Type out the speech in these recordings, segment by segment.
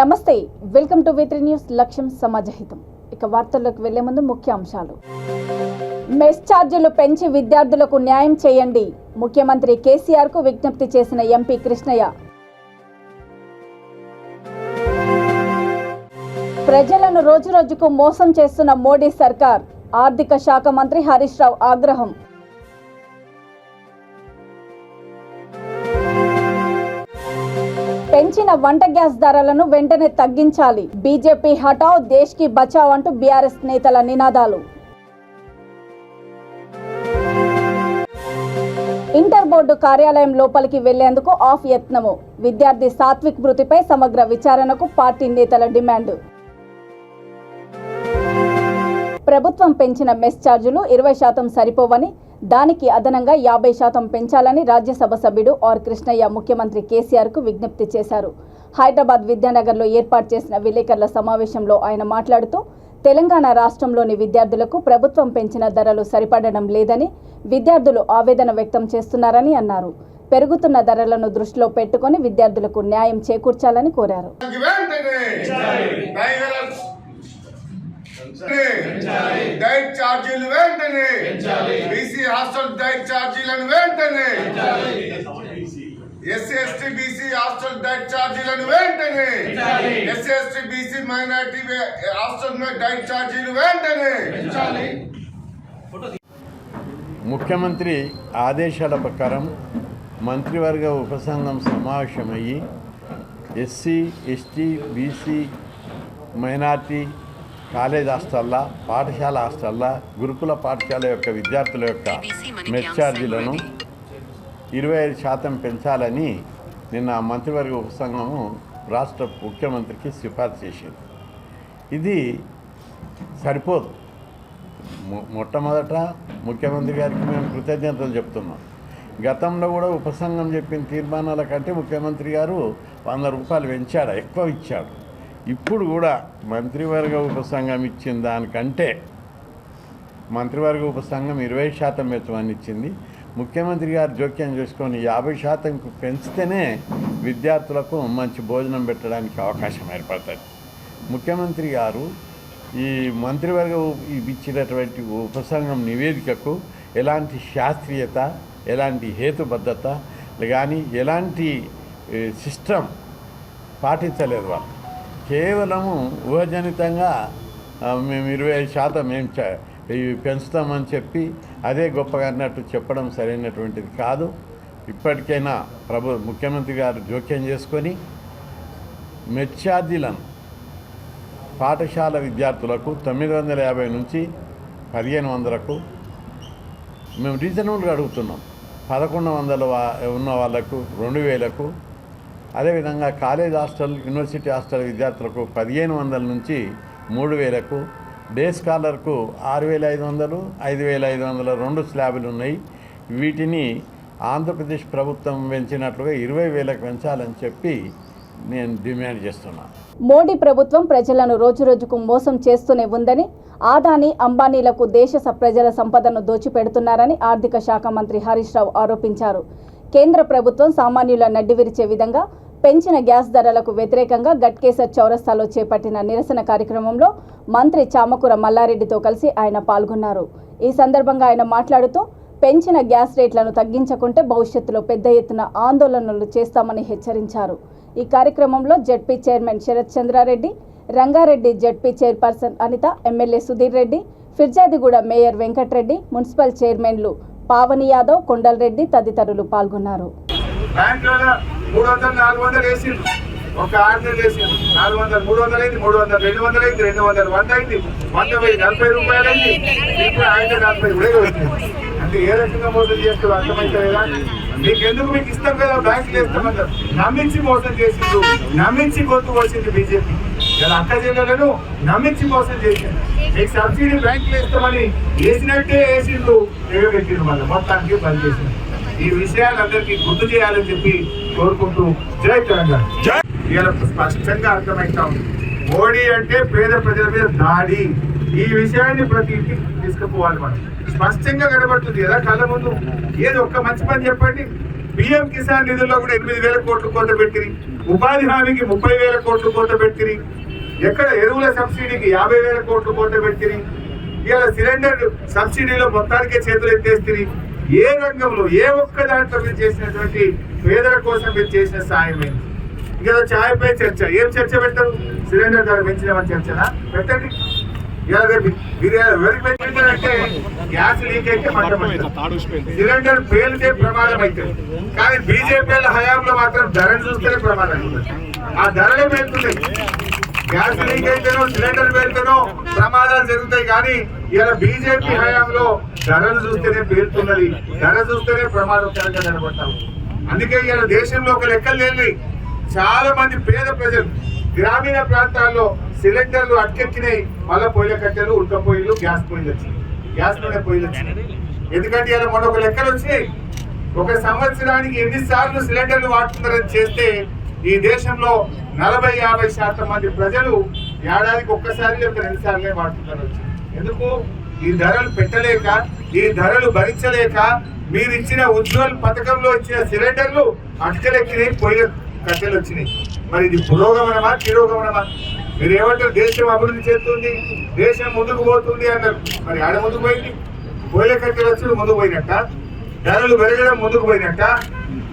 నమస్తే, welcome to V3 news. లక్ష్యం సమాజహితం. ఇక వార్తల్లోకి వెళ్లే ముందు ముఖ్య అంశాలు. మెస్ ఛార్జీలు పెంచి విద్యార్థులకు న్యాయం చేయండి. ముఖ్యమంత్రి కేసీఆర్ కు విజ్ఞప్తి చేసిన ఎంపీ కృష్ణయ్య. ప్రజలను రోజురోజుకు మోసం చేస్తున్న మోడీ సర్కార్. ఆర్థిక శాఖ మంత్రి హరీష్ రావు ఆగ్రహం. పెంచిన వంట గ్యాస్ ధరలను వెంటనే తగ్గించాలి. బీజేపీ హటావ్, దేశ్ కి బచావ్ అంటూ బీఆర్ఎస్ నేతల నినాదాలు. ఇంటర్ బోర్డు కార్యాలయం లోపలికి వెళ్లేందుకు ఆఫ్ యత్నము. విద్యార్థి సాత్విక్ మృతిపై సమగ్ర విచారణకు పార్టీ నేతల డిమాండ్. ప్రభుత్వం పెంచిన మెస్ ఛార్జీలు 20% సరిపోవని, దానికి అదనంగా 50% పెంచాలని రాజ్యసభ సభ్యుడు ఆర్ కృష్ణయ్య ముఖ్యమంత్రి కేసీఆర్ కు విజ్ఞప్తి చేశారు. హైదరాబాద్ విద్యానగర్లో ఏర్పాటు చేసిన విలేకరుల సమావేశంలో ఆయన మాట్లాడుతూ, తెలంగాణ రాష్ట్రంలోని విద్యార్థులకు ప్రభుత్వం పెంచిన ధరలు సరిపడడం లేదని విద్యార్థులు ఆవేదన వ్యక్తం చేస్తున్నారని అన్నారు. పెరుగుతున్న ధరలను దృష్టిలో పెట్టుకుని విద్యార్థులకు న్యాయం చేకూర్చాలని కోరారు. డైట్ ఛార్జీలు వెంటనే, బీసీ హాస్టల్ డైట్ ఛార్జీలను వెంటనే, SC ST BC hostel diet ఛార్జీలను వెంటనే, SC ST BC minority hostel diet ఛార్జీలు వెంటనే. ముఖ్యమంత్రి ఆదేశాల ప్రకారం మంత్రివర్గ ఉపసంఘం సమావేశమయ్యి SC ST BC minority college హాస్టళ్ళ, పాఠశాల హాస్టళ్ళ, గురుకుల పాఠశాల యొక్క విద్యార్థుల యొక్క మెస్ ఛార్జీలను 25% పెంచాలని నిన్న మంత్రివర్గ ఉపసంఘము రాష్ట్ర ముఖ్యమంత్రికి సిఫార్సు చేసింది. ఇది సరిపోదు. మొట్టమొదట ముఖ్యమంత్రి గారికి మేము కృతజ్ఞతలు చెప్తున్నాం. గతంలో కూడా ఉపసంఘం చెప్పిన తీర్మానాల కంటే ముఖ్యమంత్రి గారు 100 రూపాయలు పెంచాడు, ఎక్కువ ఇచ్చాడు. ఇప్పుడు కూడా మంత్రివర్గ ఉపసంఘం ఇచ్చిన దానికంటే మంత్రివర్గ ఉపసంఘం 20% పెంచమని ఇచ్చింది. ముఖ్యమంత్రి గారు జోక్యం చేసుకొని 50% పెంచితేనే విద్యార్థులకు మంచి భోజనం పెట్టడానికి అవకాశం ఏర్పడుతుంది. ముఖ్యమంత్రి గారు ఈ మంత్రివర్గ ఇచ్చినటువంటి ఉపసంఘం నివేదికకు ఎలాంటి శాస్త్రీయత, ఎలాంటి హేతుబద్ధత కానీ ఎలాంటి సిస్టమ్ పాటించలేదు. వాళ్ళు కేవలము ఊహజనితంగా మేము 25% మేము పెంచుతామని చెప్పి అదే గొప్పగా అన్నట్టు చెప్పడం సరైనటువంటిది కాదు. ఇప్పటికైనా ముఖ్యమంత్రి గారు జోక్యం చేసుకొని మెస్ ఛార్జీలను పాఠశాల విద్యార్థులకు 950 నుంచి 1500కు మేము రీజనబుల్గా అడుగుతున్నాం. 1100 ఉన్న వాళ్ళకు 2000కు, అదేవిధంగా కాలేజ్ హాస్టల్, యూనివర్సిటీ హాస్టల్ విద్యార్థులకు 1500 నుంచి 3000కు, డే స్కాలర్కు 6500, 5500 2 స్లాబులు ఉన్నాయి. వీటిని ఆంధ్రప్రదేశ్ ప్రభుత్వం పెంచినట్లుగా 20,000కు పెంచాలని చెప్పి నేను డిమాండ్ చేస్తున్నాను. మోడీ ప్రభుత్వం ప్రజలను రోజురోజుకు మోసం చేస్తూనే ఉందని, ఆదాని అంబానీలకు దేశ ప్రజల సంపదను దోచిపెడుతున్నారని ఆర్థిక శాఖ మంత్రి హరీష్ రావు ఆరోపించారు. కేంద్ర ప్రభుత్వం సామాన్యుల నడ్డి విరిచే విధంగా పెంచిన గ్యాస్ ధరలకు వ్యతిరేకంగా గట్కేసర్ చౌరస్తాలో చేపట్టిన నిరసన కార్యక్రమంలో మంత్రి చామకూర మల్లారెడ్డితో కలిసి ఆయన పాల్గొన్నారు. ఈ సందర్భంగా ఆయన మాట్లాడుతూ, పెంచిన గ్యాస్ రేట్లను తగ్గించకుంటే భవిష్యత్తులో పెద్ద ఎత్తున ఆందోళనలు చేస్తామని హెచ్చరించారు. ఈ కార్యక్రమంలో ZP chairman Sharath Chandrareddy, Rangareddy ZP chairperson Anitha, MLA Sudheer Reddy, Peerzadiguda mayor Venkatreddy, municipal చైర్మన్లు పావని యాదవ్, కొండలరెడ్డి తదితరులు పాల్గొన్నారు. ఒక 6 నెలలు వేసింది 400, 300 అయింది, 300, 200 అయింది, 200, 100 అయింది, 140 రూపాయలు అయింది. ఇప్పుడు 40 కూడా వచ్చింది. అంటే ఏ రకంగా మోసం చేస్తారు అర్థమైతే మీకెందుకు? మీకు ఇస్తాం కదా, బ్యాంకులు వేస్తామన్నారు. నమ్మించి మోసం చేసిండు, నమ్మించి గొంతు వచ్చింది బీజేపీ. ఇలా అక్క జిల్లాలను నమ్మించి మోసం చేసింది. మీకు సబ్సిడీ బ్యాంకులు వేస్తామని వేసినట్టే వేసిండు, ఎగబెట్టిండు, మళ్ళీ మొత్తానికి బంద్ చేసింది. ఈ విషయాలందరికీ గుర్తు చేయాలని చెప్పి కోరుకుంటూ జై తెలంగాణ. ఇలా స్పష్టంగా అర్థమవుతా ఉంది, మోడీ అంటే పేద ప్రజల మీద దాడి. ఈ విషయాన్ని ప్రతి ఇంటికి తీసుకుపోవాలి. మనం స్పష్టంగా కనబడుతుంది కదా కళ్ళ ముందు. ఏదో ఒక్క మంచి పని చెప్పండి, పిఎం కిసాన్ నిధుల్లో కూడా 8,000 కోట్లు కోత పెట్టిరి, ఉపాధి హామీకి 30,000 కోట్లు కోత పెట్టిరి, ఎక్కడ ఎరువుల సబ్సిడీకి 50,000 కోట్లు కోత పెట్టిరి, ఇవాళ సిలిండర్ సబ్సిడీలో మొత్తానికే చేతులు ఎత్తేస్తుంది. ఏ రంగంలో ఏ ఒక్క దాంట్లో మీరు చేసినటువంటి పేదల కోసం మీరు చేసిన సాయమే. ఇంకా ఛాయ్ పై చర్చ, ఏం చర్చ పెట్టరు? సిలిండర్ ధర పెంచినామని చర్చనా? పెట్టండి. ఇవాళ మీరు ఎవరికి పెట్టారంటే గ్యాస్ లీక్ అయితే సిలిండర్ పేలితే ప్రమాదం అవుతుంది, కానీ బీజేపీ హయాంలో మాత్రం ధరను చూస్తేనే ప్రమాదం అవుతుంది. ఆ ధరలే పెరుగుతున్నాయి. గ్యాస్ లీక్ అయితేనో సిలిండర్ పేరుతేనో ప్రమాదాలు జరుగుతాయి, కానీ ఇలా బీజేపీ హయాంలో ధరలు చూస్తేనే పేరుతున్నది, ధర చూస్తేనే ప్రమాదం కనబడతాం. అందుకే ఇలా దేశంలో ఒక లెక్కలు లేని చాలా మంది పేద ప్రజలు గ్రామీణ ప్రాంతాల్లో సిలిండర్లు అటకెక్కినాయి. మళ్ళీ పొయ్యిల కట్టెలు, ఉల్క పొయ్యిలు, గ్యాస్ పొయ్యిలు వచ్చినాయి, గ్యాస్ నూనె పొయ్యిలు వచ్చినాయి. ఎందుకంటే ఇలా మొన్న ఒక లెక్కలు వచ్చినాయి, ఒక సంవత్సరానికి ఎన్నిసార్లు సిలిండర్లు వాడుతున్నారని చేస్తే ఈ దేశంలో 40-50% మంది ప్రజలు ఏడాదికి ఒక్కసారి లేదా 2 సార్లే వాడుతున్నారు. ఎందుకు? ఈ ధరలు పెట్టలేక, ఈ ధరలు భరించలేక మీరు ఇచ్చిన ఉజ్వల్ పథకంలో ఇచ్చిన సిలిండర్లు అటకెలెక్కినాయి, పొయ్యిల కట్టెలు వచ్చినాయి. మరి ఇది పురోగమనమా తిరోగమనమా? మీరు ఏమంటారు? దేశం అభివృద్ధి చెందుతుంది, దేశం ముందుకు పోతుంది అన్నారు. మరి ఆడ ముందుకు పోయింది, పొయ్యిల కట్టెలు వచ్చి ముందుకు పోయినట్ట, ధరలు పెరగడం ముందుకు పోయినట్ట.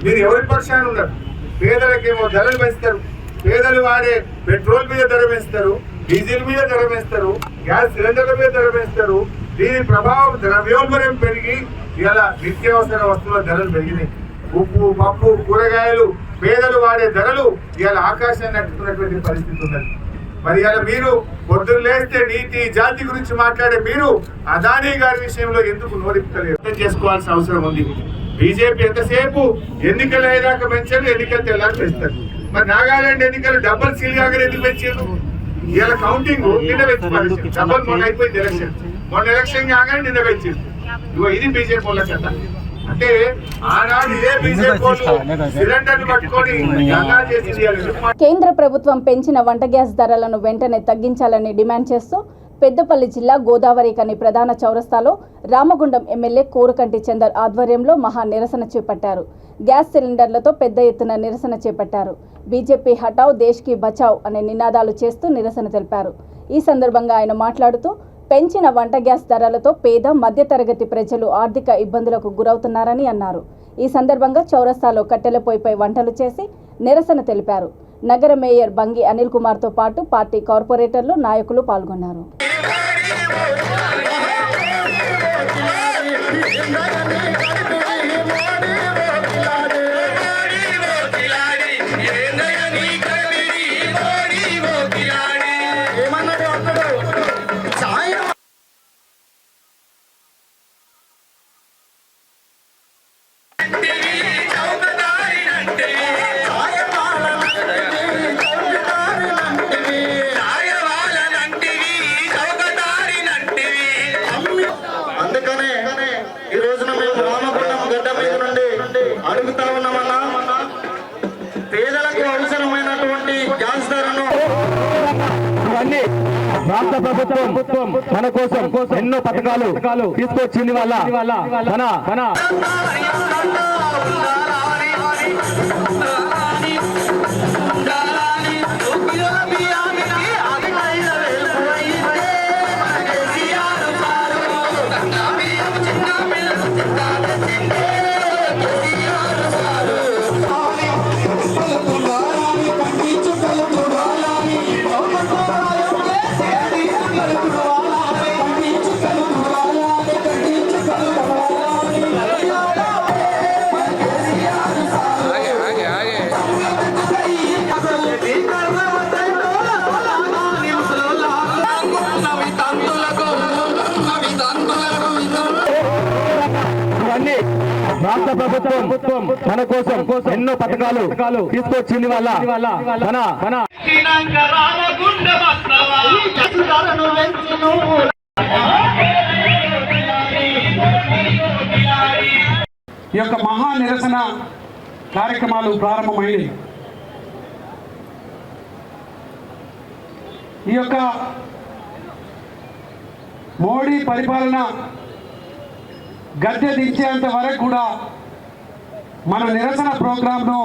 మీరు ఎవరి పక్షాన ఉన్నారు? పేదలకేమో ధరలు పెంచుతారు, పేదలు వాడే పెట్రోల్ మీద ధర పెంచుతారు, డీజిల్ మీద ధర పెంచుతారు, గ్యాస్ సిలిండర్ల మీద ధర పెంచుతారు. దీని ప్రభావం ద్రవ్యోల్బణం పెరిగి ఇలా నిత్యావసర వస్తువుల ధరలు పెరిగినాయి. ఉప్పు, పప్పు, కూరగాయలు, పేదలు వాడే ధరలు ఇలా ఆకాశాన్ని అట్టుకున్నటువంటి పరిస్థితి ఉన్నది. మరి ఇలా మీరు పొద్దున్న లేస్తే నీతి జాతి గురించి మాట్లాడే మీరు అదానీ గారి విషయంలో ఎందుకు నోరిపుతలేరు? అర్థం చేసుకోవాల్సిన అవసరం ఉంది. బీజేపీ ఎంతసేపు ఎన్నికలు అయ్యేదాకా పెంచారు, ఎన్నికలు తెల్లారి పెంచుతారు. మరి నాగాలాండ్ ఎన్నికలు డబల్ సీల్ కాగానే ఎందుకు పెంచారు? ఇలా కౌంటింగ్ నిన్న పెంచుకోవాలి, డబల్ మొన్న అయిపోయింది ఎలక్షన్, మొన్న ఎలక్షన్ కాగానే నిన్న పెంచారు. ఇది బీజేపీ వాళ్ళ కథ. అంటే ఆనాడు ఇదే బీజేపీ సిలిండర్లు పట్టుకొని కేంద్ర ప్రభుత్వం పెంచిన వంట గ్యాస్ ధరలను వెంటనే తగ్గించాలని డిమాండ్ చేస్తూ పెద్దపల్లి జిల్లా గోదావరికని ప్రధాన చౌరస్తాలో రామగుండం ఎమ్మెల్యే కోరుకంటి చందర్ ఆధ్వర్యంలో మహా నిరసన చేపట్టారు. గ్యాస్ సిలిండర్లతో పెద్ద ఎత్తున నిరసన చేపట్టారు. బీజేపీ హటావ్ దేశ్ కి బచావ్ అనే నినాదాలు చేస్తూ నిరసన తెలిపారు. ఈ సందర్భంగా ఆయన మాట్లాడుతూ పెంచిన వంట గ్యాస్ ధరలతో పేద మధ్యతరగతి ప్రజలు ఆర్థిక ఇబ్బందులకు గురవుతున్నారని అన్నారు. ఈ సందర్భంగా చౌరస్తాలో కట్టెల పొయ్యిపై వంటలు చేసి నిరసన తెలిపారు. నగర మేయర్ బంగి అనిల్ కుమార్తో పాటు పార్టీ కార్పొరేటర్లు, నాయకులు పాల్గొన్నారు. అడుగుతా ఉన్నామన్నా, పేదలకు అవసరమైనటువంటి గ్యాస్ ధరను ఇవన్నీ రాష్ట్ర ప్రభుత్వం మన కోసం ఎన్నో పథకాలు తీసుకొచ్చింది. మన రాష్ట్ర ప్రభుత్వం మన కోసం ఎన్నో పథకాలు తీసుకొచ్చింది. ఈ యొక్క మహా నిరసన కార్యక్రమాలు ప్రారంభమైంది. ఈ యొక్క మోడీ పరిపాలన గద్దె దించేంత వరకు కూడా మన నిరసన ప్రోగ్రాంను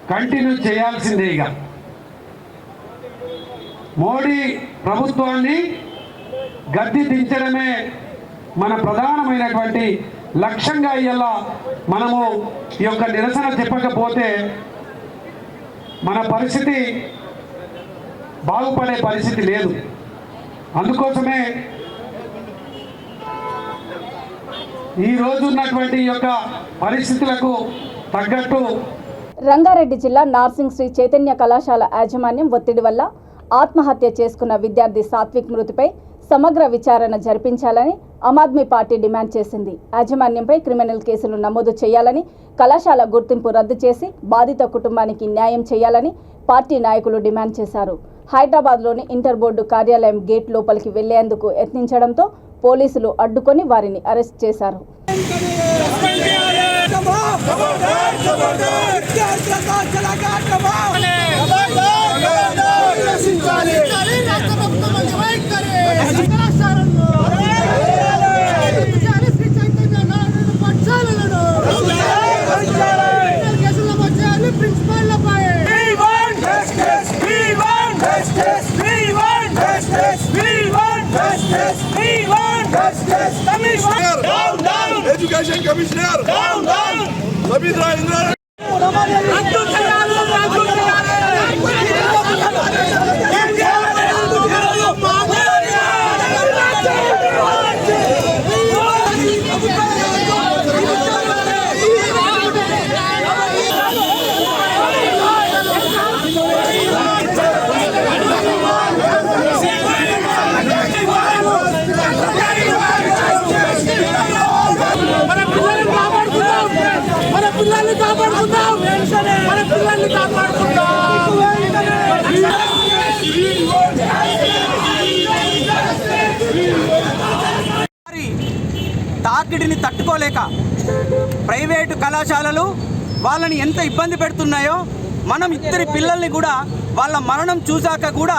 కంటిన్యూ చేయాల్సిందే. ఇక మోడీ ప్రభుత్వాన్ని గద్దె దించడమే మన ప్రధానమైనటువంటి లక్ష్యంగా ఇయ్యాల. మనము ఈ యొక్క నిరసన చెప్పకపోతే మన పరిస్థితి బాగుపడే పరిస్థితి లేదు. అందుకోసమే ఈ రోజు ఉన్నటువంటి ఈ యొక్క పరిస్థితులకు తగ్గట్టు రంగారెడ్డి జిల్లా నార్సింగ్ శ్రీ చైతన్య కళాశాల యాజమాన్యం ఒత్తిడి వల్ల ఆత్మహత్య చేసుకున్న విద్యార్థి సాత్విక్ మృతిపై సమగ్ర విచారణ జరిపించాలని ఆమ్ ఆద్మీ పార్టీ డిమాండ్ చేసింది. యాజమాన్యంపై క్రిమినల్ కేసులు నమోదు చేయాలని, కళాశాల గుర్తింపు రద్దు చేసి బాధిత కుటుంబానికి న్యాయం చేయాలని పార్టీ నాయకులు డిమాండ్ చేశారు. హైదరాబాద్లోని ఇంటర్ బోర్డు కార్యాలయం గేట్ లోపలికి వెళ్లేందుకు యత్నించడంతో పోలీసులు అడ్డుకొని వారిని అరెస్ట్ చేశారు. Education Commissioner, down, down. Rabindra Indra. తాకిడిని తట్టుకోలేక ప్రైవేటు కళాశాలలు వాళ్ళని ఎంత ఇబ్బంది పెడుతున్నాయో, మనం ఇద్దరి పిల్లల్ని కూడా వాళ్ళ మరణం చూశాక కూడా,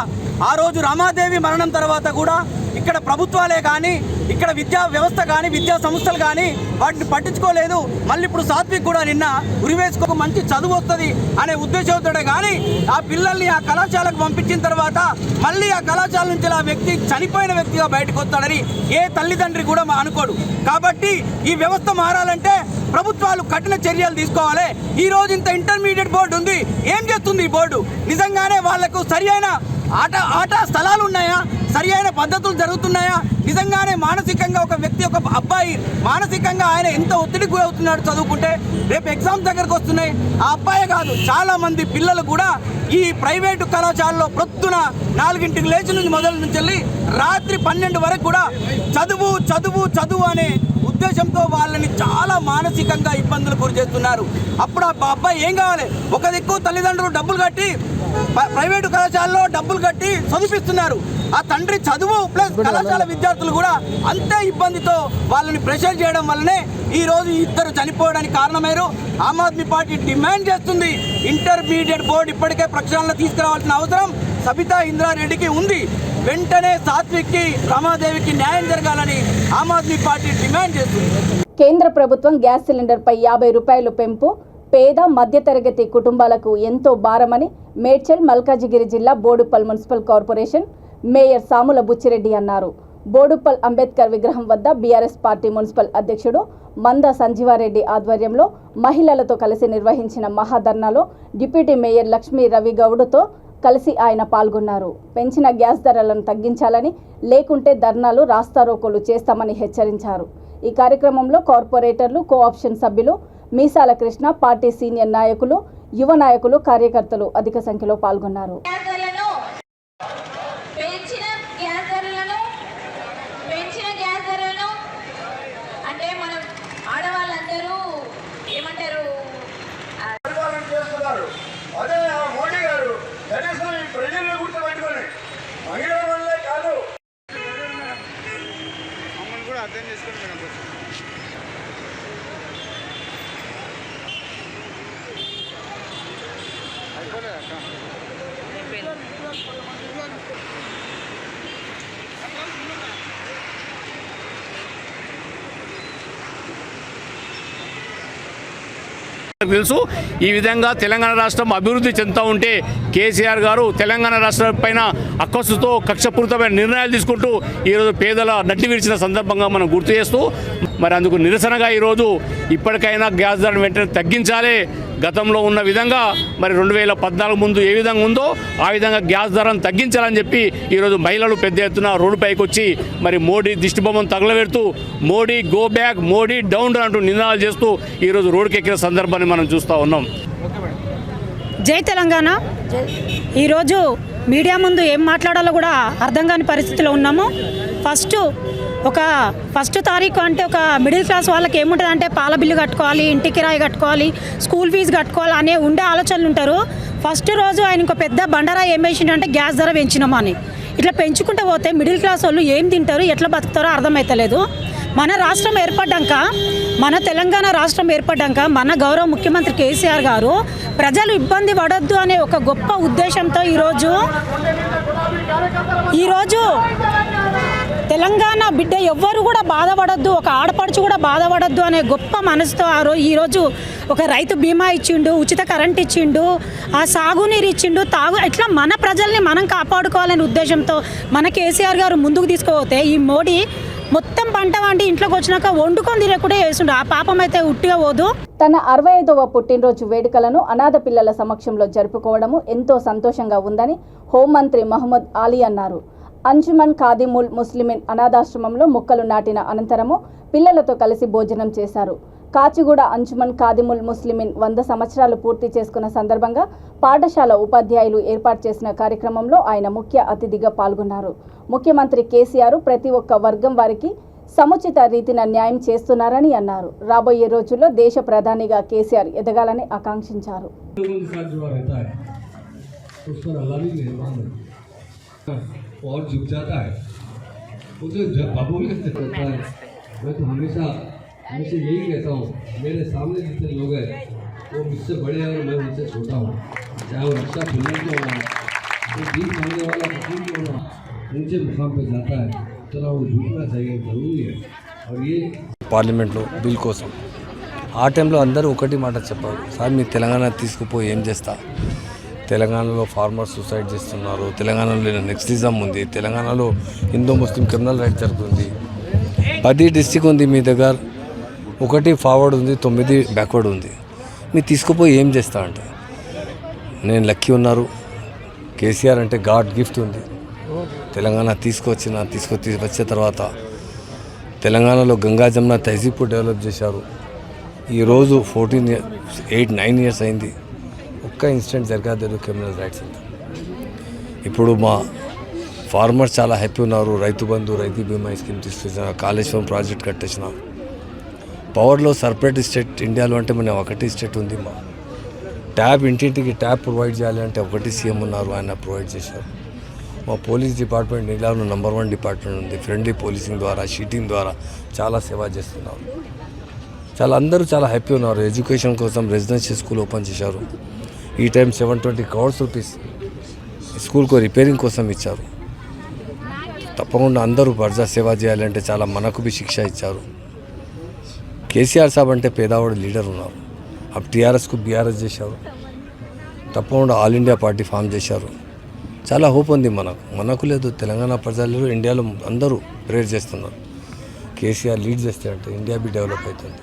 ఆ రోజు రమాదేవి మరణం తర్వాత కూడా ఇక్కడ ప్రభుత్వాలే కానీ, ఇక్కడ విద్యా వ్యవస్థ కానీ, విద్యా సంస్థలు కానీ వాటిని పట్టించుకోలేదు. మళ్ళీ ఇప్పుడు సాత్విక్ కూడా నిన్న ఉరివేసుకోక మంచి చదువు వస్తుంది అనే ఉద్దేశంతో కానీ ఆ పిల్లల్ని ఆ కళాశాలకు పంపించిన తర్వాత మళ్ళీ ఆ కళాశాల నుంచి ఆ వ్యక్తి చనిపోయిన వ్యక్తిగా బయటకు వస్తాడని ఏ తల్లిదండ్రి కూడా అనుకోడు. కాబట్టి ఈ వ్యవస్థ మారాలంటే ప్రభుత్వాలు కఠిన చర్యలు తీసుకోవాలి. ఈ రోజు ఇంత ఇంటర్మీడియట్ బోర్డు ఉంది, ఏం చేస్తుంది ఈ బోర్డు? నిజంగానే వాళ్లకు సరి అయిన ఆట స్థలాలు ఉన్నాయా? సరి అయిన పద్ధతులు జరుగుతున్నాయా? నిజంగానే మానసికంగా ఒక వ్యక్తి, ఒక అబ్బాయి మానసికంగా ఆయన ఎంత ఒత్తిడికి గురవుతున్నాడు చదువుకుంటే? రేపు ఎగ్జామ్స్ దగ్గరకు వస్తున్నాయి. ఆ అబ్బాయే కాదు, చాలా మంది పిల్లలు కూడా ఈ ప్రైవేటు కళాశాలలో ప్రొద్దున 4 లేచి నుంచి మొదలు నుంచి వెళ్ళి రాత్రి 12 వరకు కూడా చదువు చదువు చదువు అనే ఉద్దేశంతో వాళ్ళని చాలా మానసికంగా ఇబ్బందులు గురి చేస్తున్నారు. అప్పుడు ఆ అబ్బాయి ఏం కావాలి? ఒక దిక్కు తల్లిదండ్రులు డబ్బులు కట్టి ప్రైవేటు కళాశాలలో డబ్బులు కట్టి చదివిస్తున్నారు. ఆ తండ్రి చదువు ప్లస్ కళాశాల విద్యార్థులు కూడా అంతే ఇబ్బందితో వాళ్ళని ప్రెషర్ చేయడం వల్లనే ఈ రోజు ఇద్దరు చనిపోవడానికి కారణమయ్యారు. ఆమ్ ఆద్మీ పార్టీ డిమాండ్ చేస్తుంది, ఇంటర్మీడియట్ బోర్డు ఇప్పటికే ప్రక్షాళన తీసుకురావాల్సిన అవసరం సబితా ఇంద్రారెడ్డికి ఉంది. వెంటనే సాత్విక్కి, రమాదేవికి న్యాయం జరగాలని ఆమ్ ఆద్మీ పార్టీ డిమాండ్ చేస్తుంది. కేంద్ర ప్రభుత్వం గ్యాస్ సిలిండర్పై 50 రూపాయలు పెంపు పేద మధ్యతరగతి కుటుంబాలకు ఎంతో భారమని మేడ్చల్ మల్కాజిగిరి జిల్లా Boduppal municipal corporation mayor Samula Buchireddy అన్నారు. బోడుప్పల్ అంబేద్కర్ విగ్రహం వద్ద బీఆర్ఎస్ పార్టీ మున్సిపల్ అధ్యక్షుడు మంద సంజీవారెడ్డి ఆధ్వర్యంలో మహిళలతో కలిసి నిర్వహించిన మహాధర్నాలో డిప్యూటీ మేయర్ లక్ష్మీ రవి గౌడ్తో కలిసి ఆయన పాల్గొన్నారు. పెంచిన గ్యాస్ ధరలను తగ్గించాలని, లేకుంటే ధర్నాలు రాస్తారోకోలు చేస్తామని హెచ్చరించారు. ఈ కార్యక్రమంలో కార్పొరేటర్లు, కోఆప్షన్ సభ్యులు, మీసాల కృష్ణ, పార్టీ సీనియర్ నాయకులు, యువ నాయకులు, కార్యకర్తలు అధిక సంఖ్యలో పాల్గొన్నారు. అయిపోయింది. తెలుసు. ఈ విధంగా తెలంగాణ రాష్ట్రం అభివృద్ధి చెందుతూ ఉంటే కేసీఆర్ గారు తెలంగాణ రాష్ట్రం పైన అక్కసుతో కక్షపూరితమైన నిర్ణయాలు తీసుకుంటూ ఈరోజు పేదల నడ్డి విరిచిన సందర్భంగా మనం గుర్తు చేస్తూ మరి అందుకు నిరసనగా ఈరోజు ఇప్పటికైనా గ్యాస్ ధరను వెంటనే తగ్గించాలి. గతంలో ఉన్న విధంగా మరి 2014 ముందు ఏ విధంగా ఉందో ఆ విధంగా గ్యాస్ ధరను తగ్గించాలని చెప్పి ఈరోజు మహిళలు పెద్ద ఎత్తున రోడ్డుపైకి వచ్చి మరి మోడీ దిష్టిబొమ్మను తగలబెడుతూ Modi go back, Modi down అంటూ నినాదాలు చేస్తూ ఈరోజు రోడ్డుకి ఎక్కిన సందర్భాన్ని మనం చూస్తూ ఉన్నాం. జై తెలంగాణ. ఈరోజు మీడియా ముందు ఏం మాట్లాడాలో కూడా అర్థం కాని పరిస్థితిలో ఉన్నాము. ఫస్ట్ తారీఖు అంటే ఒక మిడిల్ క్లాస్ వాళ్ళకి ఏముంటుంది అంటే పాల బిల్లు కట్టుకోవాలి, ఇంటి కిరాయి కట్టుకోవాలి, స్కూల్ ఫీజు కట్టుకోవాలి అనే ఉండే ఆలోచనలు ఉంటారు. ఫస్ట్ రోజు ఆయన ఇంకో పెద్ద బండరా ఏం వేసిండంటే గ్యాస్ ధర పెంచినామని. ఇట్లా పెంచుకుంటూ పోతే మిడిల్ క్లాస్ వాళ్ళు ఏం తింటారు, ఎట్లా బతుకుతారో అర్థమవుతలేదు. మన రాష్ట్రం ఏర్పడ్డాక, మన తెలంగాణ రాష్ట్రం ఏర్పడ్డాక మన గౌరవ ముఖ్యమంత్రి కేసీఆర్ గారు ప్రజలు ఇబ్బంది పడొద్దు అనే ఒక గొప్ప ఉద్దేశంతో ఈరోజు తెలంగాణ బిడ్డ ఎవ్వరు కూడా బాధపడొద్దు, ఒక ఆడపడుచు కూడా బాధపడొద్దు అనే గొప్ప మనసుతో ఈరోజు ఒక రైతు బీమా ఇచ్చిండు, ఉచిత కరెంట్ ఇచ్చిండు, ఆ సాగునీరు ఇచ్చిండు, ఇట్లా మన ప్రజల్ని మనం కాపాడుకోవాలనే ఉద్దేశంతో మన కేసీఆర్ గారు ముందుకు తీసుకుపోతే ఈ మోడీ మొత్తం పంట వంటి ఇంట్లోకి వచ్చినాక వండుకొని తినకుండా వేస్తుండే. ఆ పాపం అయితే ఉట్టిగా పోదు. తన 65వ పుట్టినరోజు వేడుకలను అనాథ పిల్లల సమక్షంలో జరుపుకోవడము ఎంతో సంతోషంగా ఉందని హోంమంత్రి మహమ్మద్ అలీ అన్నారు. అంజుమన్ ఖాదిముల్ ముస్లిమిన్ అనాథాశ్రమంలో మొక్కలు నాటిన అనంతరము పిల్లలతో కలిసి భోజనం చేశారు. కాచిగూడ అంజుమన్ ఖాదిముల్ ముస్లిమిన్ 100 సంవత్సరాలు పూర్తి చేసుకున్న సందర్భంగా పాఠశాల ఉపాధ్యాయులు ఏర్పాటు చేసిన కార్యక్రమంలో ఆయన ముఖ్య అతిథిగా పాల్గొన్నారు. ముఖ్యమంత్రి కేసీఆర్ ప్రతి ఒక్క వర్గం వారికి సముచిత రీతిన న్యాయం చేస్తున్నారని అన్నారు. రాబోయే రోజుల్లో దేశ ప్రధానిగా కేసీఆర్ ఎదగాలని ఆకాంక్షించారు. और झुक जाता है मुझे जब बाबू भी करता है। मैं तो हमेशा यही कहता हूँ, मेरे सामने जितने लोग हैं वो मुझसे बड़े हैं और मैं उनसे छोटा हूँ, चाहे वो रक्षा फिल्म क्यों ना, वो भीख मांगने वाला वकील क्यों ना, ऊंचे मुकाम पे जाता है, तो वो झुकना चाहिए, जरूरी है। और ये పార్లమెంట్లో బిల్ కోసం ఆ టైంలో అందరూ ఒకటి మాట చెప్పారు, సార్ మీరు తెలంగాణ తీసుకుపోయి ఏం చేస్తా, తెలంగాణలో ఫార్మర్స్ సూసైడ్ చేస్తున్నారు, తెలంగాణలో నెక్స్టిజం ఉంది, తెలంగాణలో హిందూ ముస్లిం క్రిమినల్ రైట్ జరుగుతుంది, 10 డిస్ట్రిక్ట్ ఉంది మీ దగ్గర, 1 ఫార్వర్డ్ ఉంది, 9 బ్యాక్వర్డ్ ఉంది, మీరు తీసుకుపోయి ఏం చేస్తా అంటే నేను లక్కీ ఉన్నారు. కేసీఆర్ అంటే గాడ్ గిఫ్ట్ ఉంది. తెలంగాణ తీసుకొచ్చే తర్వాత తెలంగాణలో గంగా జమున తహజీబ్ డెవలప్ చేశారు. ఈరోజు 8-9 ఇయర్స్ అయింది, ఒక్క ఇన్సిడెంట్ జరగలేదు క్రిమినల్ రైట్స్ అంతా. ఇప్పుడు మా ఫార్మర్స్ చాలా హ్యాపీ ఉన్నారు. రైతు బంధు, రైతు బీమా స్కీమ్ తీసుకొచ్చిన, కాళేశ్వరం ప్రాజెక్ట్ కట్టేసిన, పవర్లో సపరేట్ స్టేట్ ఇండియాలో అంటే మన ఒకటి స్టేట్ ఉంది. మా ట్యాప్ ఇంటింటికి ట్యాప్ ప్రొవైడ్ చేయాలి అంటే ఒకటి సీఎం ఉన్నారు, ఆయన ప్రొవైడ్ చేశారు. మా పోలీస్ డిపార్ట్మెంట్ ఇండియాలో నెంబర్ 1 డిపార్ట్మెంట్ ఉంది. ఫ్రెండ్లీ పోలీసింగ్ ద్వారా, షీటింగ్ ద్వారా చాలా సేవ చేస్తున్నారు. అందరూ చాలా హ్యాపీ ఉన్నారు. ఎడ్యుకేషన్ కోసం రెసిడెన్షియల్ స్కూల్ ఓపెన్ చేశారు. ఈ టైం 720 crores రూపీస్ స్కూల్కు రిపేరింగ్ కోసం ఇచ్చారు. తప్పకుండా అందరూ ప్రజా సేవ చేయాలంటే చాలా మనకు బి శిక్ష ఇచ్చారు. కేసీఆర్ సాబ్ అంటే పేదవాడు లీడర్ ఉన్నారు. అప్పుడు టీఆర్ఎస్కు బీఆర్ఎస్ చేశారు. తప్పకుండా ఆల్ ఇండియా పార్టీ ఫామ్ చేశారు. చాలా హోప్ ఉంది మనకు లేదు, తెలంగాణ ప్రజలు ఇండియాలో అందరూ ప్రేర్ చేస్తున్నారు. కేసీఆర్ లీడ్ చేస్తే అంటే ఇండియా బి డెవలప్ అవుతుంది.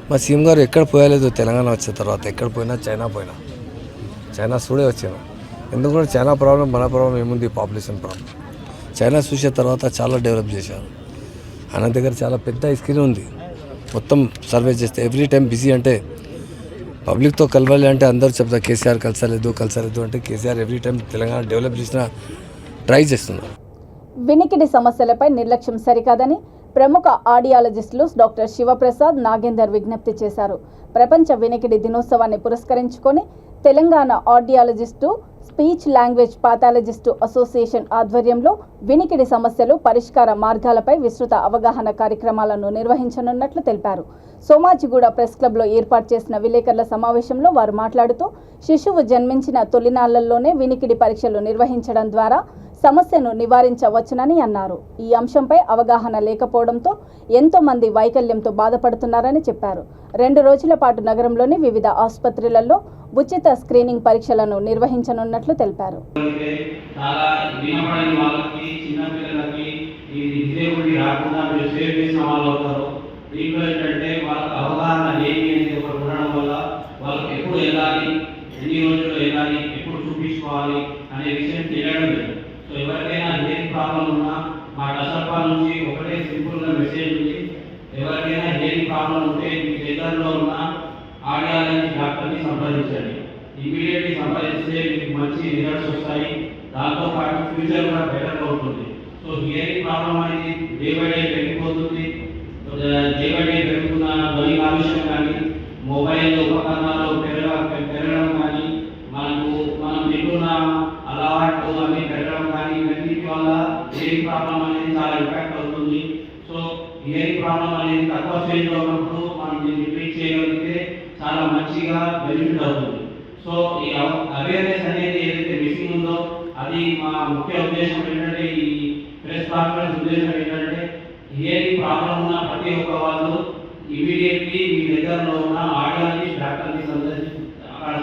మా సీఎం గారు ఎక్కడ పోయలేదు, తెలంగాణ వచ్చిన తర్వాత ఎక్కడ పోయినా చైనా చూడే వచ్చాను. ఎందుకంటే చైనా ప్రాబ్లం మన ప్రాబ్లం ఏముంది, పాపులేషన్ ప్రాబ్లం. చైనా చూసిన తర్వాత చాలా డెవలప్ చేశారు. ఆయన దగ్గర చాలా పెద్ద స్క్రీన్ ఉంది, మొత్తం సర్వే చేస్తే ఎవ్రీ టైం బిజీ. అంటే పబ్లిక్తో కలవాలి అంటే అందరూ చెప్తారు కేసీఆర్ కలిసలేదు అంటే KCR every time Telangana develop చేసిన ట్రై చేస్తున్నారు. వినికిడి సమస్యలపై నిర్లక్ష్యం సరికాదని ప్రముఖ ఆడియాలజిస్టులు డాక్టర్ శివప్రసాద్, నాగేందర్ విజ్ఞప్తి చేశారు. ప్రపంచ వినికిడి దినోత్సవాన్ని పురస్కరించుకొని Telangana audiologist, speech language pathologist association ఆధ్వర్యంలో వినికిడి సమస్యలు, పరిష్కార మార్గాలపై విస్తృత అవగాహన కార్యక్రమాలను నిర్వహించనున్నట్లు తెలిపారు. సోమాజిగూడ ప్రెస్ క్లబ్లో ఏర్పాటు చేసిన విలేకరుల సమావేశంలో వారు మాట్లాడుతూ, శిశువు జన్మించిన తొలినాళ్లలోనే వినికిడి పరీక్షలు నిర్వహించడం ద్వారా సమస్యను నివారించవచ్చునని అన్నారు. ఈ అంశంపై అవగాహన లేకపోవడంతో ఎంతో మంది వైకల్యంతో బాధపడుతున్నారని చెప్పారు. 2 రోజుల పాటు నగరంలోని వివిధ ఆసుపత్రులలో ఉచిత స్క్రీనింగ్ పరీక్షలను నిర్వహించనున్నట్లు తెలిపారు. అనే విషయం తెలియడం లేదు. సో ఎవరికైనా హియరింగ్ ప్రాబ్లం ఉన్నా మా టసర్పా నుంచి ఒకటే సింపుల్గా మెసేజ్ ఉంది. ఎవరికైనా హియరింగ్ ప్రాబ్లం ఉంటే మీ దగ్గరలో ఉన్న ఆడియాలజీ డాక్టర్ని సంప్రదించండి. ఇమీడియట్లీ సంప్రదిస్తే మీకు మంచి రిజల్ట్స్ వస్తాయి. దాంతో పాటు ఫ్యూచర్ కూడా బెటర్గా ఉంటుంది. సో హియరింగ్ ప్రాబ్లం అనేది డే బై డే పెరిగిపోతుంది. డే బై డే పెరుగుతున్న ధ్వని కాలుష్యం కానీ మొబైల్ ఉపకరణాలు పెరగడం కానీ మనం తింటున్న అలవాటు అన్ని పెరగడం కానీ ఇవన్నిటి వల్ల హియరింగ్ ప్రాబ్లం అనేది చాలా ఇంపాక్ట్ అవుతుంది. సో హియరింగ్ ప్రాబ్లం అనేది తక్కువ స్టేజ్లో ఉన్నప్పుడు మనం దీన్ని ట్రీట్ చేయగలిగితే చాలా మంచిగా బెనిఫిట్ అవుతుంది. సో ఈ అవేర్నెస్ అనేది ఏదైతే మిస్సింగ్ ఉందో అది మా ముఖ్య ఉద్దేశం ఏంటంటే, ఈ ప్రెస్ కాన్ఫరెన్స్ ఉద్దేశం ఏంటంటే, హియరింగ్ ప్రాబ్లం ఉన్న ప్రతి ఒక్క వాళ్ళు ఇమీడియట్లీ మీ దగ్గరలో ఉన్న ఆడియాలజిస్ట్ డాక్టర్ని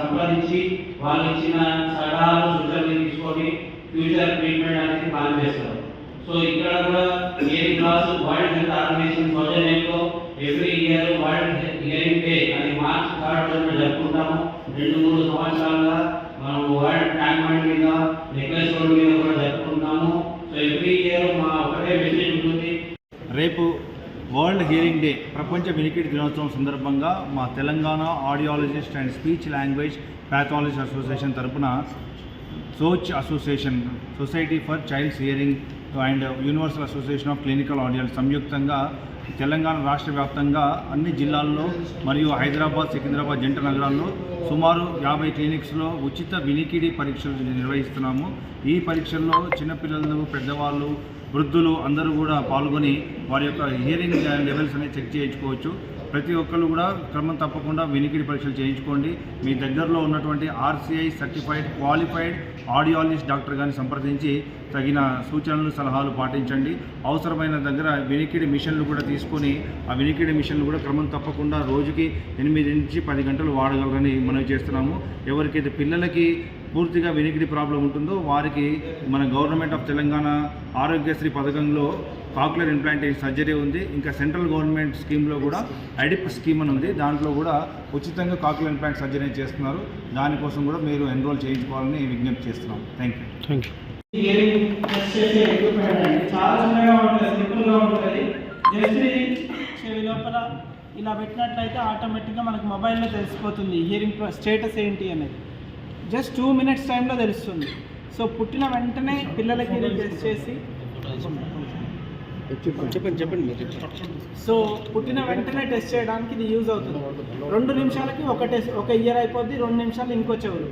సంప్రదించి వాళ్ళు ఇచ్చిన సలహాలు సూచనలు తీసుకొని ఫ్యూచర్ ట్రీట్మెంట్ అనేది ప్లాన్ చేస్తారు. సో ఇక్కడ కూడా hearing class world health organisation సౌజన్యంలో every year world hearing day అని మార్చ్ 3 జరుపుకుంటాము. 2-3 సంవత్సరాలుగా మనం వరల్డ్ ట్యాంక్మెంట్ మీద నెక్లెస్ రోడ్ మీద కూడా జరుపుకుంటాము. సో ఎవ్రీ ఇయర్ మా ఒకటే మెసేజ్ ఉంటుంది. రేపు వరల్డ్ హియరింగ్ డే ప్రపంచ వినికిడి దినోత్సవం సందర్భంగా మా Telangana audiologist and speech language pathologist association తరపున Soch association, society for childs hearing and universal association of clinical audiology సంయుక్తంగా తెలంగాణ రాష్ట్ర వ్యాప్తంగా అన్ని జిల్లాల్లో మరియు హైదరాబాద్, సికింద్రాబాద్ జంట నగరాల్లో సుమారు 50 క్లినిక్స్లో ఉచిత వినికిడి పరీక్షలు నిర్వహిస్తున్నాము. ఈ పరీక్షల్లో చిన్నపిల్లలు, పెద్దవాళ్ళు, వృద్ధులు అందరూ కూడా పాల్గొని వారి యొక్క హియరింగ్ లెవెల్స్ అనేది చెక్ చేయించుకోవచ్చు. ప్రతి ఒక్కరు కూడా క్రమం తప్పకుండా వినికిడి పరీక్షలు చేయించుకోండి. మీ దగ్గరలో ఉన్నటువంటి RCI certified qualified audiologist doctor గారిని సంప్రదించి తగిన సూచనలు, సలహాలు పాటించండి. అవసరమైన దగ్గర వినికిడి మిషన్లు కూడా తీసుకొని ఆ వినికిడి మిషన్లు కూడా క్రమం తప్పకుండా రోజుకి 8 నుంచి 10 గంటలు వాడగలరని మనం చేస్తున్నాము. ఎవరికైతే పిల్లలకి పూర్తిగా వినికిడి ప్రాబ్లం ఉంటుందో వారికి మన గవర్నమెంట్ ఆఫ్ తెలంగాణ ఆరోగ్యశ్రీ పథకంలో కాక్లియర్ ఇంప్లాంటేషన్ సర్జరీ ఉంది. ఇంకా సెంట్రల్ గవర్నమెంట్ స్కీమ్లో కూడా ఐడిప్ స్కీమ్ అని ఉంది. దాంట్లో కూడా ఉచితంగా కాక్లియర్ ఇంప్లాంట్ సర్జరీ చేస్తున్నారు. దానికోసం కూడా మీరు ఎన్రోల్ చేయించుకోవాలని విజ్ఞప్తి చేస్తున్నాం. Thank you. హియరింగ్ టెస్ట్ చేసే ఎక్విప్మెంట్ అండి. చాలా చిన్నగా ఉంటుంది, సింపుల్గా ఉంటుంది. జస్ట్ చెవి లోపల ఇలా పెట్టినట్లయితే ఆటోమేటిక్గా మనకు మొబైల్లో తెలిసిపోతుంది హియరింగ్ స్టేటస్ ఏంటి అనేది. జస్ట్ 2 minutes టైంలో తెలుస్తుంది. సో పుట్టిన వెంటనే పిల్లలకి టెస్ట్ చేసి చెప్పండి. సో పుట్టిన వెంటనే టెస్ట్ చేయడానికి ఇది యూజ్ అవుతుంది. 2 నిమిషాలకి ఒక ఇయర్ అయిపోద్ది, 2 నిమిషాలు ఇంకో చెవులు.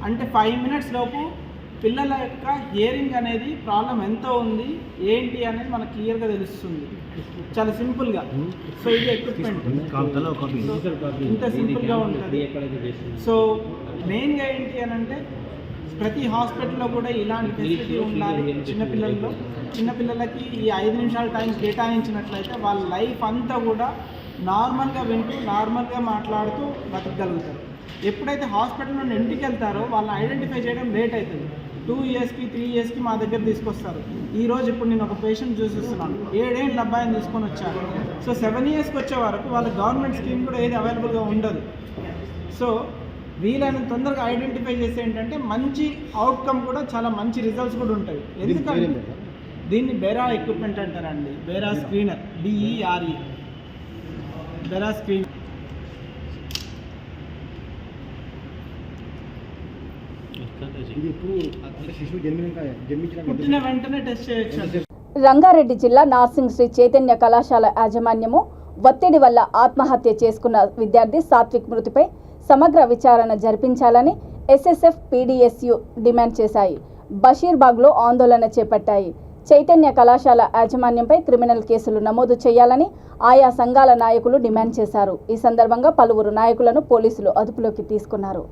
అంటే 5 minutes లోపు పిల్లల యొక్క హియరింగ్ అనేది ప్రాబ్లం ఎంత ఉంది ఏంటి అనేది మనకు క్లియర్గా తెలుస్తుంది, చాలా సింపుల్గా. సో ఇది ఎక్విప్మెంట్ ఇంత సింపుల్గా ఉంటుంది. సో మెయిన్గా ఏంటి అని అంటే ప్రతి హాస్పిటల్లో కూడా ఇలాంటి ఫెసిలిటీ ఉండాలి. చిన్నపిల్లలకి ఈ 5 నిమిషాల టైం కేటాయించినట్లయితే వాళ్ళ లైఫ్ అంతా కూడా నార్మల్గా వింటూ నార్మల్గా మాట్లాడుతూ బతకగలుగుతారు. ఎప్పుడైతే హాస్పిటల్ నుండి ఇంటికి వెళ్తారో వాళ్ళని ఐడెంటిఫై చేయడం లేట్ అవుతుంది. 2 yearsకి 3 yearsకి మా దగ్గర తీసుకొస్తారు. ఈరోజు ఇప్పుడు నేను ఒక పేషెంట్ చూసిస్తున్నాను, 7 ఏళ్ళ అబ్బాయిని తీసుకొని వచ్చాను. సో 7 yearsకి వచ్చే వరకు వాళ్ళ గవర్నమెంట్ స్కీమ్ కూడా ఏది అవైలబుల్గా ఉండదు. సో వీలైనంత తొందరగా ఐడెంటిఫై చేస్తే ఏంటంటే మంచి అవుట్కమ్ కూడా, చాలా మంచి రిజల్ట్స్ కూడా ఉంటాయి. ఎందుకంటే దీన్ని బెరా ఎక్విప్మెంట్ అంటారండి. బెరా స్క్రీనర్, BERE, బెరా స్క్రీనర్. పుట్టిన వెంటనే టెస్ట్ చేయొచ్చు. రంగారెడ్డి జిల్లా నార్సింగ్ శ్రీ చైతన్య కళాశాల యాజమాన్యము ఒత్తిడి వల్ల ఆత్మహత్య చేసుకున్న విద్యార్థి సాత్విక్ మృతిపై సమగ్ర విచారణ జరిపించాలని SSF, PDSU డిమాండ్ చేశాయి. బషీర్బాగ్లో ఆందోళన చేపట్టాయి. చైతన్య కళాశాల యాజమాన్యంపై క్రిమినల్ కేసులు నమోదు చేయాలని ఆయా సంఘాల నాయకులు డిమాండ్ చేశారు. ఈ సందర్భంగా పలువురు నాయకులను పోలీసులు అదుపులోకి తీసుకున్నారు.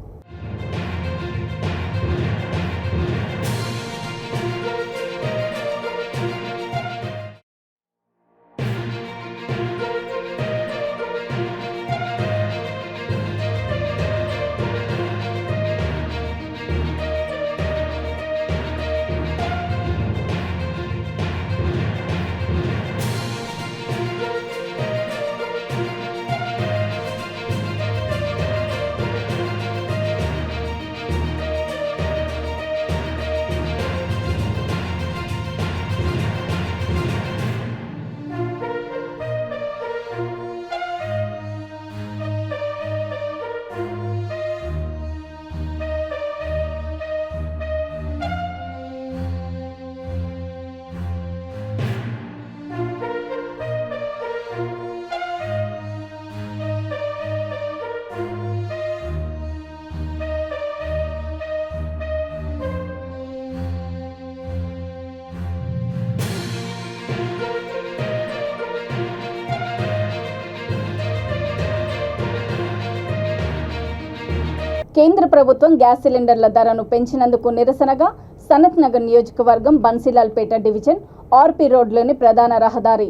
కేంద్ర ప్రభుత్వం గ్యాస్ సిలిండర్ల ధరను పెంచినందుకు నిరసనగా సనత్ నగర్ నియోజకవర్గం బన్సీలాల్పేట డివిజన్ ఆర్పి రోడ్లోని ప్రధాన రహదారి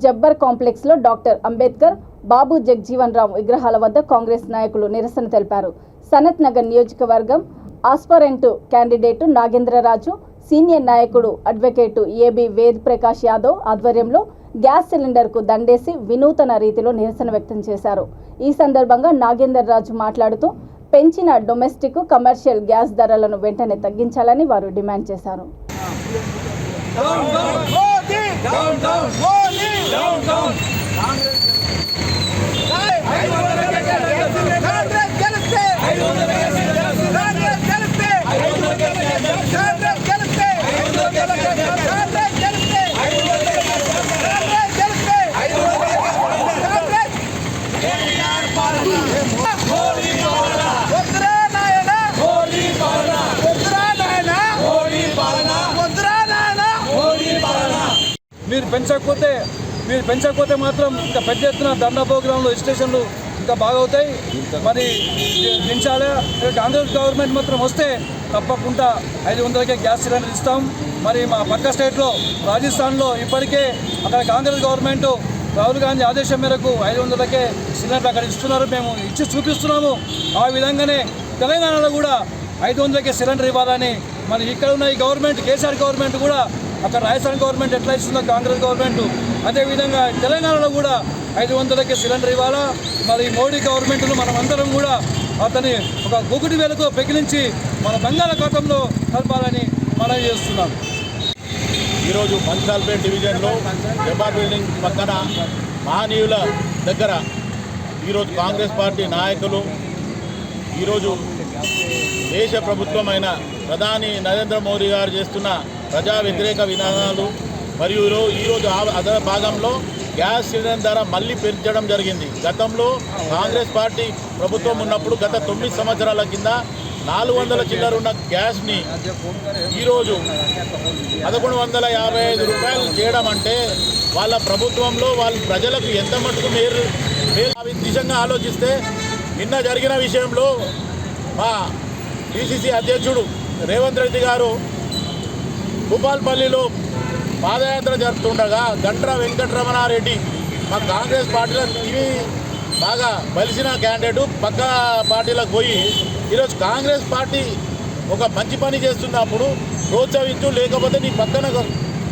జబ్బర్ కాంప్లెక్స్లో డాక్టర్ అంబేద్కర్, బాబు జగ్జీవన్ రామ్ విగ్రహాల వద్ద కాంగ్రెస్ నాయకులు నిరసన తెలిపారు. సనత్ నగర్ నియోజకవర్గం ఆస్పరెంట్ క్యాండిడేటు నాగేంద్రరాజు, సీనియర్ నాయకుడు అడ్వకేటు ఏబి వేద్ ప్రకాష్ యాదవ్ ఆధ్వర్యంలో గ్యాస్ సిలిండర్కు దండేసి వినూతన రీతిలో నిరసన వ్యక్తం చేశారు. ఈ సందర్భంగా నాగేంద్రరాజు మాట్లాడుతూ పెంచిన డొమెస్టిక్, కమర్షియల్ గ్యాస్ ధరలను వెంటనే తగ్గించాలని వారు డిమాండ్ చేశారు. మీరు పెంచకపోతే మాత్రం ఇంకా పెద్ద ఎత్తున ధర్నా ప్రోగ్రాంలు, స్టేషన్లు ఇంకా బాగవుతాయి. మరి పెంచాలి. కాంగ్రెస్ గవర్నమెంట్ మాత్రం వస్తే తప్పకుండా 500కే గ్యాస్ సిలిండర్ ఇస్తాం. మరి మా పక్క స్టేట్లో రాజస్థాన్లో ఇప్పటికే అక్కడ కాంగ్రెస్ గవర్నమెంట్ రాహుల్ గాంధీ ఆదేశం మేరకు 500కే సిలిండర్ అక్కడ ఇస్తున్నారు. మేము ఇచ్చి చూపిస్తున్నాము. ఆ విధంగానే తెలంగాణలో కూడా 500కే సిలిండర్ ఇవ్వాలని మరి ఇక్కడ ఉన్న ఈ గవర్నమెంట్, కేసీఆర్ గవర్నమెంట్ కూడా అక్కడ రాజస్థాన్ గవర్నమెంట్ ఎట్లా ఇస్తుందో కాంగ్రెస్ గవర్నమెంట్ అదేవిధంగా తెలంగాణలో కూడా 500కే సిలిండర్ ఇవ్వాలా. మరి మోడీ గవర్నమెంట్ను మనం అందరం కూడా అతని ఒక గుగుడి వేలతో పెకిలించి మన బంగాళాఖాతంలో కలపాలని మనం చేస్తున్నాం. ఈరోజు బన్సీలాల్పేట డివిజన్లో జబార్ బిల్డింగ్ పక్కన మహనీయుల దగ్గర ఈరోజు కాంగ్రెస్ పార్టీ నాయకులు ఈరోజు దేశ ప్రభుత్వమైన ప్రధాని నరేంద్ర మోదీ గారు చేస్తున్న ప్రజా వ్యతిరేక విధానాలు మరియు ఈరోజు అదే భాగంలో గ్యాస్ సిలిండర్ ధర మళ్ళీ పెంచడం జరిగింది. గతంలో కాంగ్రెస్ పార్టీ ప్రభుత్వం ఉన్నప్పుడు గత 9 సంవత్సరాల కింద 400 చిల్లర ఉన్న గ్యాస్ని ఈరోజు 1155 రూపాయలు చేయడం అంటే వాళ్ళ ప్రభుత్వంలో వాళ్ళ ప్రజలకు ఎంత మటుకు మేలు దిశగా ఆలోచిస్తే నిన్న జరిగిన విషయంలో మా పిసిసి అధ్యక్షుడు రేవంత్ రెడ్డి గారు భూపాల్పల్లిలో పాదయాత్ర జరుపుతుండగా గంట్ర వెంకటరమణారెడ్డి మా కాంగ్రెస్ పార్టీలో తిని బాగా బలిసిన క్యాండిడేట్ పక్క పార్టీలకు పోయి ఈరోజు కాంగ్రెస్ పార్టీ ఒక మంచి పని చేస్తున్నప్పుడు ప్రోత్సహించు, లేకపోతే నీ పక్కన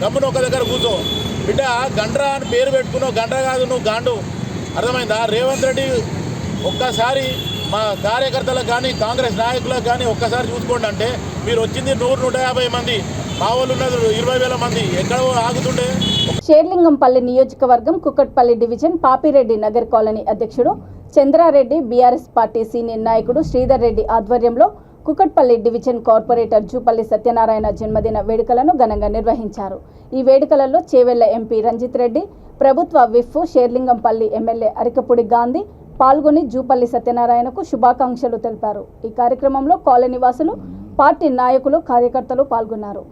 గమ్మున ఒక దగ్గర కూర్చో. బిడ్డ గండ్ర అని పేరు పెట్టుకున్నావు, గండ్ర కాదు నువ్వు గాండు. అర్థమైందా? రేవంత్ రెడ్డి ఒక్కసారి మా కార్యకర్తలకు కానీ కాంగ్రెస్ నాయకులకు కానీ ఒక్కసారి చూసుకోండి. అంటే మీరు వచ్చింది 100-150 మంది, మా వాళ్ళు ఉన్నది 20,000 మంది. ఎక్కడ ఆగుతుండే? షేర్లింగంపల్లి నియోజకవర్గం కుకట్పల్లి డివిజన్ పాపిరెడ్డి నగర్ కాలనీ అధ్యక్షుడు చంద్రారెడ్డి, బీఆర్ఎస్ పార్టీ సీనియర్ నాయకుడు శ్రీధర్ రెడ్డి ఆధ్వర్యంలో కుకట్పల్లి డివిజన్ కార్పొరేటర్ జూపల్లి సత్యనారాయణ జన్మదిన వేడుకలను ఘనంగా నిర్వహించారు. ఈ వేడుకలలో చేవెళ్ల ఎంపీ రంజిత్ రెడ్డి, ప్రభుత్వ విప్ షేర్లింగంపల్లి ఎమ్మెల్యే అరికపూడి గాంధీ పాల్గొని జూపల్లి సత్యనారాయణకు శుభాకాంక్షలు తెలిపారు. ఈ కార్యక్రమంలో కాలనీ వాసులు, పార్టీ నాయకులు, కార్యకర్తలు పాల్గొన్నారు.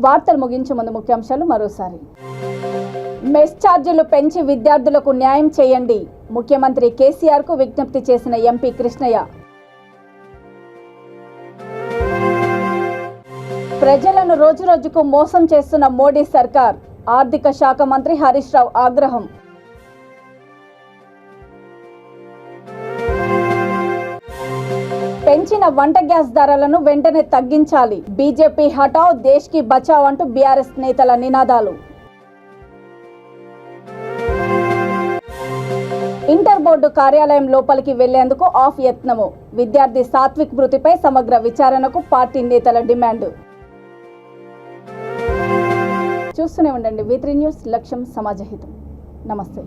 వార్తలు ముగించే ముందు ముఖ్యాంశాలు మరోసారి. మెస్ ఛార్జీలు పెంచి విద్యార్థులకు న్యాయం చేయండి, ముఖ్యమంత్రి కేసీఆర్ కు విజ్ఞప్తి చేసిన ఎంపీ కృష్ణయ్య. ప్రజలను రోజురోజుకు మోసం చేస్తున్న మోడీ సర్కార్, ఆర్థిక శాఖ మంత్రి హరీష్ రావు ఆగ్రహం. పెంచిన వంట గ్యాస్ ధరలను వెంటనే తగ్గించాలి. బీజేపీ హటావ్ దేశ్ కి బచావ్ అంటూ బీఆర్ఎస్ నేతల నినాదాలు. ఇంటర్ బోర్డు కార్యాలయం లోపలికి వెళ్లేందుకు ఆఫ్ యత్నము. విద్యార్థి సాత్విక్ మృతిపై సమగ్ర విచారణకు పార్టీ నేతల డిమాండ్. చూస్తూనే ఉండండి V3 న్యూస్, లక్ష్యం సమాజహితం. నమస్తే.